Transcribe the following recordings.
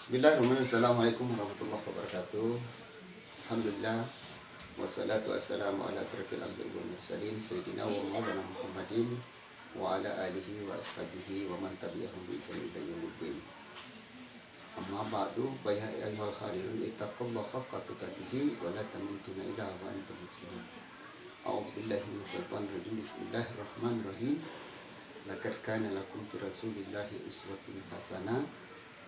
Bismillahirrahmanirrahim. Assalamualaikum warahmatullahi wabarakatuh. Alhamdulillah wassalatu wassalamu ala asrofil anbiya'i wal mursalin sayyidina wa maulana Muhammadin wa ala alihi wa ashabihi wa man tabi'ahum bi ihsan ila yaumiddin. Amma ba'du, fa ya ayyuhal khalilun ittaqullaha haqqa tuqatih wa la tamutunna illa wa antum muslimun. A'udzu billahi minasy syaithanir rajim. Bismillahirrahmanirrahim. Laqad kana lakum fi rasulillahi uswatun hasanah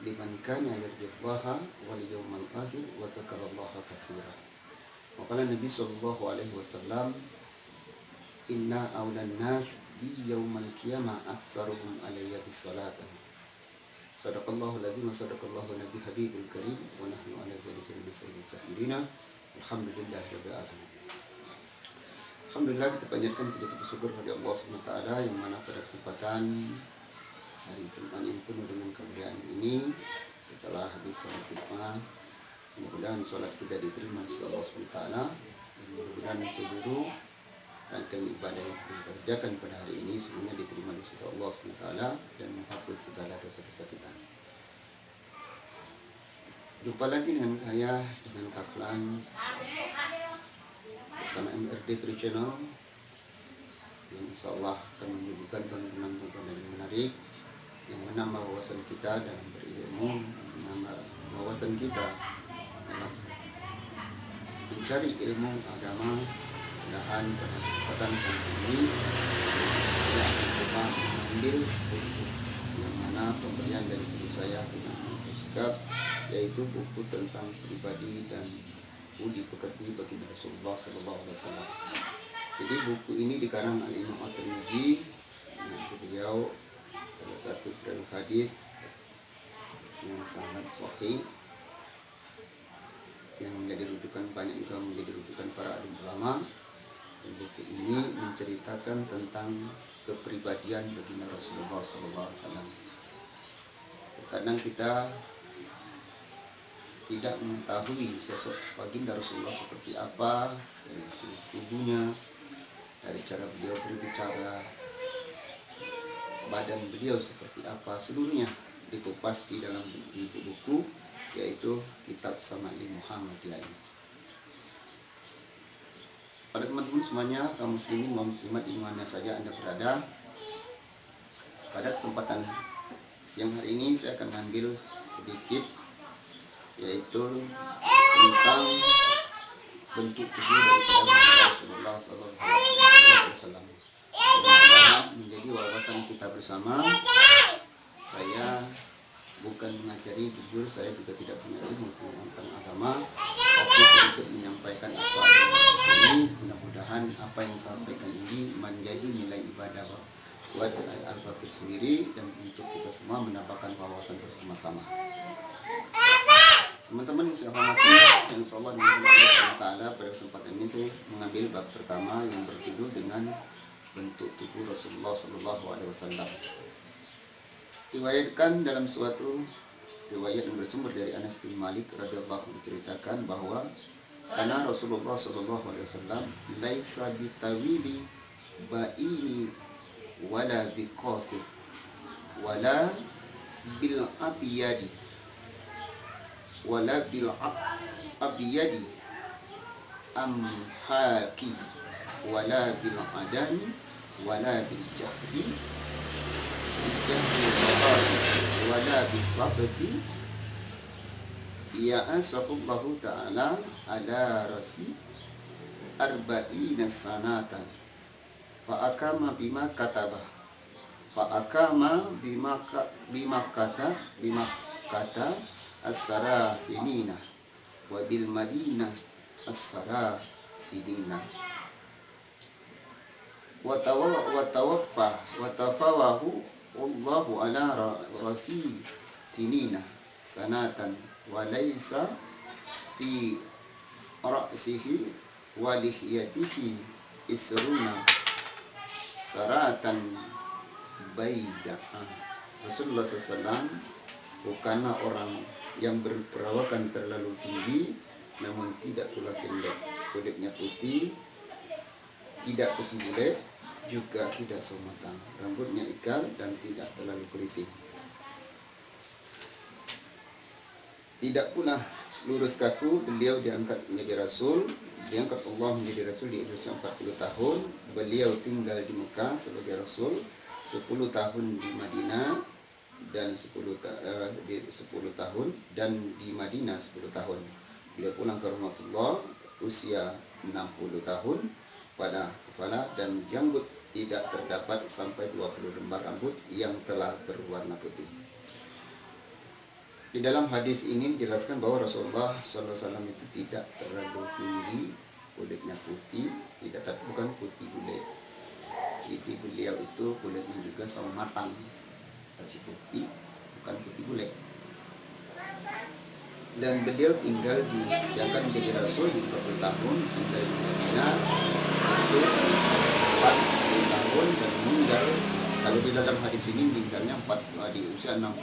liman kana yarjullaha wal yawmal akhir wa dzakarallaha katsiran. Wa qala Nabi sallallahu alaihi wasallam, inna awlan nas bi yaumal qiyamah aktsaruhum alayya bisalatan. Sadaqallahu alazim wa sadaqallahu nabi habibul karim wa nahnu ala zalika minasyril sahirina. Alhamdulillahirabbil alamin. Alhamdulillah, kita panjatkan puji syukur kepada Allah Subhanahu wa taala yang mana pada kesempatan hari Jumat yang penuh dengan kemuliaan ini, setelah habis sholat Jumat, mudah-mudahan sholat kita diterima oleh Allah SWT, dan mudah-mudahan seluruh rangkaian ibadah yang kita kerjakan pada hari ini semuanya diterima oleh Allah SWT dan menghapus segala dosa-dosa kita. Jumpa lagi dengan saya, dengan Kaplan bersama MRD True Channel yang insya Allah akan menyuguhkan tontonan-tontonan yang menarik yang menambah wawasan kita dalam berilmu, menambah wawasan kita dalam mencari ilmu agama. Mudah-mudahan pada kesempatan kali ini saya akan coba mengambil buku yang mana pemberian dari guru saya dengan sikap, yaitu buku tentang pribadi dan budi pekerti bagi Rasulullah SAW. Jadi buku ini dikarang Al-Imam At-Tirmidzi, beliau salah satu dari hadis yang sangat sahih yang menjadi rujukan, banyak juga menjadi rujukan para alim ulama. Dan buku ini menceritakan tentang kepribadian baginda Rasulullah SAW. Terkadang kita tidak mengetahui sosok baginda Rasulullah seperti apa, dari tubuhnya, dari cara beliau berbicara, badan beliau seperti apa, seluruhnya dikupas di dalam buku, yaitu Kitab Sama'il Muhammadiyah. Pada teman-teman semuanya, kaum muslimin kaum muslimat di mana saja Anda berada, pada kesempatan siang hari ini saya akan mengambil sedikit, yaitu tentang bentuk tubuh daripada Rasulullah SAW. Menjadi wawasan kita bersama. Saya bukan mengajari, jujur saya juga tidak punya ilmu tentang agama, tapi untuk menyampaikan apa ini. Mudah-mudahan apa yang saya sampaikan ini menjadi nilai ibadah buat saya Al-Fakir sendiri dan untuk kita semua mendapatkan wawasan bersama-sama. Teman-teman yang saya hormati, yang insyaallah dimuliakan Allah Ta'ala, pada kesempatan ini saya mengambil bab pertama yang berjudul dengan bentuk tubuh Rasulullah SAW. Diriwayatkan dalam suatu riwayat yang bersumber dari Anas bin Malik radhiyallahu anhu, diceritakan bahwa karena Rasulullah SAW laisa bitawili ba'ini wala biqasir wala bil abiyadi wala bil abiyadi amhaki wala bil adani wala bil jahdi wala bil sabati ya'asahullahu ta'ala ala rasi arba'ina sanatan fa'akama bima kataba bima kata as-sara sinina wa bil madinah as-sara sinina wa tafawahu Allahu ala rasi sinina sanatan wa laysa fi ra'sihi wa lihiyatihi isruna saratan baida'ah. Rasulullah SAW bukanlah orang yang berperawakan terlalu tinggi, namun tidak pula pendek. Kulitnya putih, tidak putih bule, juga tidak sematang. Rambutnya ikal dan tidak terlalu keriting. tidak pula lurus kaku. Beliau diangkat menjadi Rasul, diangkat Allah menjadi Rasul di usia 40 tahun. Beliau tinggal di Mekah sebagai Rasul, 10 tahun di Madinah dan 10 tahun, dan di Madinah 10 tahun. Beliau pulang ke rahmatullah usia 60 tahun pada kepala dan janggut tidak terdapat sampai 20 lembar rambut yang telah berwarna putih. Di dalam hadis ini dijelaskan bahwa Rasulullah SAW itu tidak terlalu tinggi, kulitnya putih, tidak, tapi bukan putih bule. Jadi beliau itu kulitnya juga sawo matang, tapi putih, bukan putih bule. Dan beliau tinggal diangkat menjadi Rasul di 40 tahun, tinggal di Madinah itu 40 tahun dan meninggal. Kalau di dalam hadis ini meninggalnya di usia 60.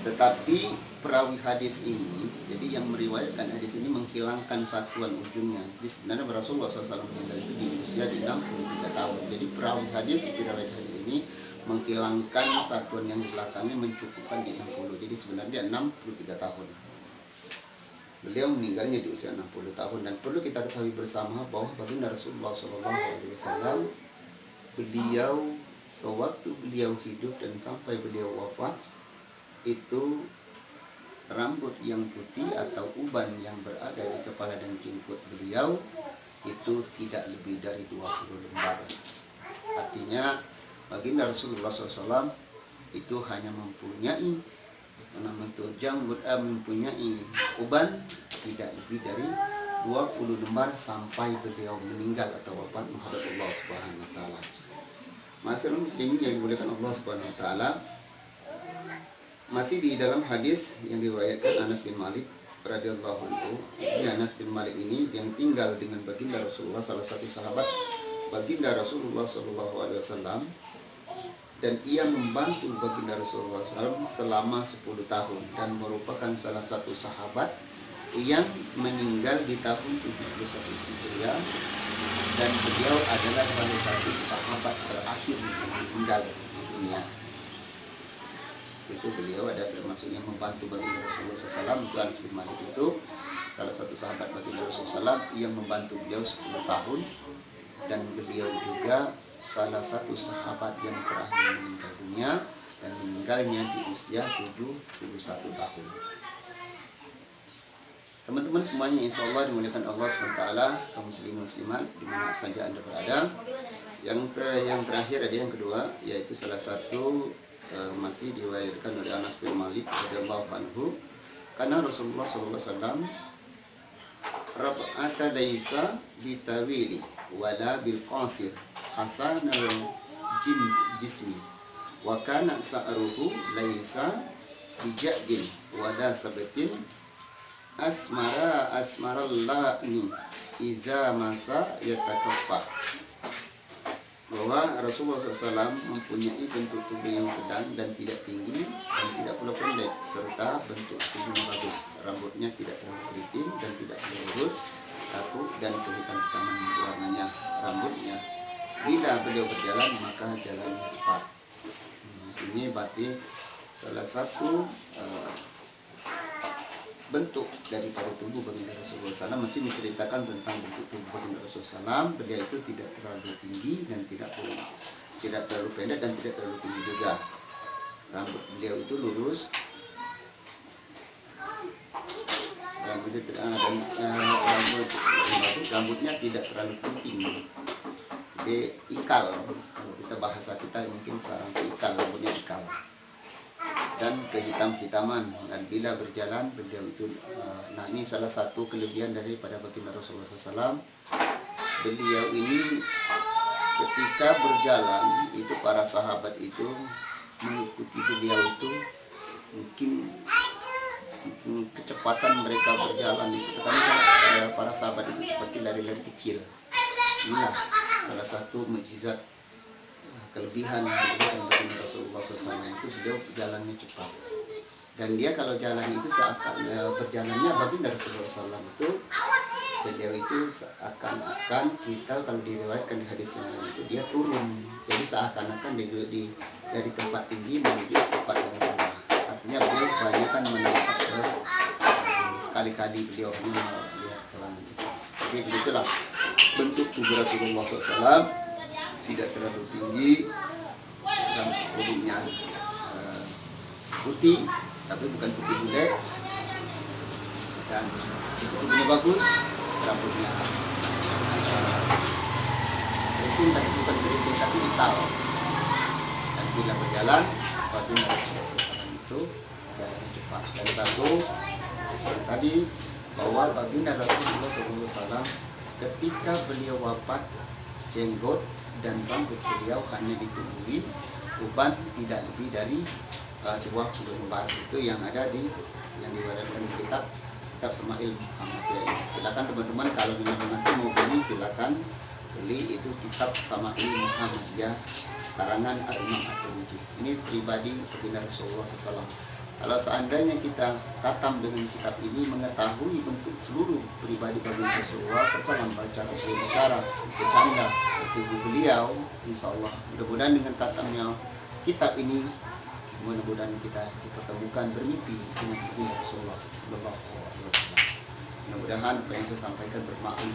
Tetapi perawi hadis ini, jadi yang meriwayatkan hadis ini menghilangkan satuan ujungnya. Jadi sebenarnya Rasulullah SAW meninggal itu di usia di 63 tahun. Jadi perawi hadis riwayat hadis ini menghilangkan satuan yang di belakangnya, mencukupkan di 60. Jadi sebenarnya 63 tahun. Beliau meninggalnya di usia 60 tahun. Dan perlu kita ketahui bersama bahwa baginda Rasulullah SAW, beliau sewaktu beliau hidup dan sampai beliau wafat, itu rambut yang putih atau uban yang berada di kepala dan jenggot beliau itu tidak lebih dari 20 lembar. Artinya baginda Rasulullah SAW itu hanya mempunyai mempunyai uban tidak lebih dari 20 lembar sampai beliau meninggal atau wafat menghadap Allah Subhanahu wa taala. Masyaallah muslimin yang dimuliakan Allah Subhanahu wa taala, masih di dalam hadis yang diriwayatkan Anas bin Malik radhiyallahu anhu. Anas bin Malik ini yang tinggal dengan baginda Rasulullah, salah satu sahabat baginda Rasulullah SAW, dan ia membantu baginda Rasulullah SAW selama 10 tahun dan merupakan salah satu sahabat yang meninggal di tahun 71 Hijriah, dan beliau adalah salah satu sahabat terakhir yang meninggal di dunia. Itu beliau ada termasuk yang membantu baginda Rasulullah SAW. Itu Anas bin Malik itu salah satu sahabat baginda Rasulullah SAW yang membantu beliau 10 tahun, dan beliau juga salah satu sahabat yang terakhir meninggal dunia, dan meninggalnya di usia 71 tahun. Teman-teman semuanya, insya Allah dimuliakan Allah SWT, kaum muslimin muslimat di mana saja Anda berada. Yang terakhir ada yang kedua, yaitu salah satu masih diriwayatkan oleh Anas bin Malik radhiyallahu anhu, karena Rasulullah SAW rafa'ata laisa bitawili wala bil qasir hasanal jismi wa kana sa'ruhu laisa bijadin wala sabatin asmarallahni iza masa yatakaffa, bahwa Rasulullah SAW mempunyai bentuk tubuh yang sedang dan tidak tinggi dan tidak pula pendek, serta bentuk tubuh yang bagus. Rambutnya tidak terlalu keriting dan tidak terlalu lurus, kaku dan kehitam-hitaman warnanya rambutnya. Bila beliau berjalan maka jalannya cepat. Ini berarti salah satu bentuk daripada tubuh baginda Rasulullah SAW. Masih menceritakan tentang bentuk tubuh baginda Rasulullah SAW. Beliau itu tidak terlalu tinggi dan tidak terlalu pendek dan tidak terlalu tinggi juga. Rambut beliau itu lurus, rambutnya tidak terlalu keriting, jadi ikal. Kalau kita bahasa kita mungkin sekarang ikal, rambutnya ikal dan kehitam-hitaman. Dan bila berjalan beliau itu ini salah satu kelebihan daripada baginda Rasulullah SAW. Beliau ini ketika berjalan itu para sahabat itu mengikuti beliau itu mungkin kecepatan mereka berjalan itu karena para sahabat itu seperti lari-lari kecil. Inilah salah satu mukjizat kelebihan dari Rasulullah SAW itu, beliau jalannya cepat. Dan dia kalau jalan itu berjalannya baginda Rasulullah SAW itu, beliau itu seakan-akan kita kalau diriwayatkan di hadis yang lain itu dia turun. Jadi seakan-akan dari tempat tinggi menuju tempat yang rendah. Artinya beliau kebanyakan menampak sekali-kali beliau hanya melihat ke langit. Jadi begitulah bentuk tubuh Rasulullah SAW, tidak terlalu tinggi dan kulitnya putih, tapi bukan putih bule, dan tubuhnya bagus, rambutnya keriting, tapi bukan keriting tapi hitam. Dan bila berjalan baginda Rasulullah SAW itu jalannya cepat. Dan satu tadi bahwa baginda Rasulullah SAW ketika beliau wafat, jenggot dan rambut beliau hanya ditumbuhi uban tidak lebih dari 20 lembar. Itu yang ada di yang diwariskan di kitab Syama'il Muhammadiyah. Silakan teman-teman kalau nanti mau beli silakan beli, itu kitab Syama'il Muhammadiyah karangan Imam At-Tirmidzi. Ini pribadi baginda Rasulullah SAW. Kalau seandainya kita khatam dengan kitab ini, mengetahui bentuk seluruh pribadi baginda Rasulullah SAW, baca bicara, bercanda, tubuh beliau, insya Allah mudah-mudahan dengan khatamnya kitab ini, mudah-mudahan kita dipertemukan bermimpi dengan baginda Rasulullah SAW. Mudah-mudahan apa yang saya sampaikan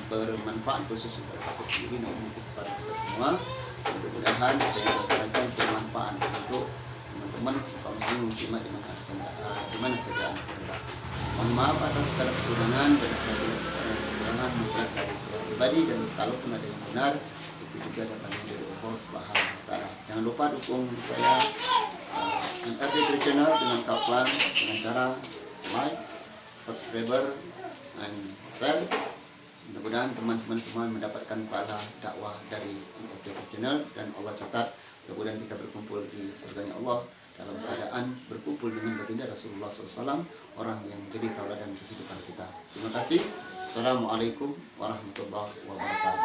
bermanfaat khusus untuk aku sendiri dan kepada kita semua. Mudah-mudahan apa yang saya sampaikan bermanfaat untuk teman-teman kaum muslimat di mana saja Anda berada. Mohon maaf atas segala kekurangan dan kekurangan dari saya pribadi, dan kalaupun ada yang benar itu juga datang dari Allah Subhanahu wa Ta'ala. Jangan lupa dukung saya RT Channel dengan Kaplan dengan cara like, subscriber, dan share. Mudah-mudahan teman-teman semua mendapatkan pahala dakwah dari RT Channel, dan Allah catat mudah-mudahan kita berkumpul di surganya Allah dalam keadaan berkumpul dengan baginda Rasulullah SAW, orang yang menjadi tauladan kehidupan kita. Terima kasih. Assalamualaikum warahmatullahi wabarakatuh.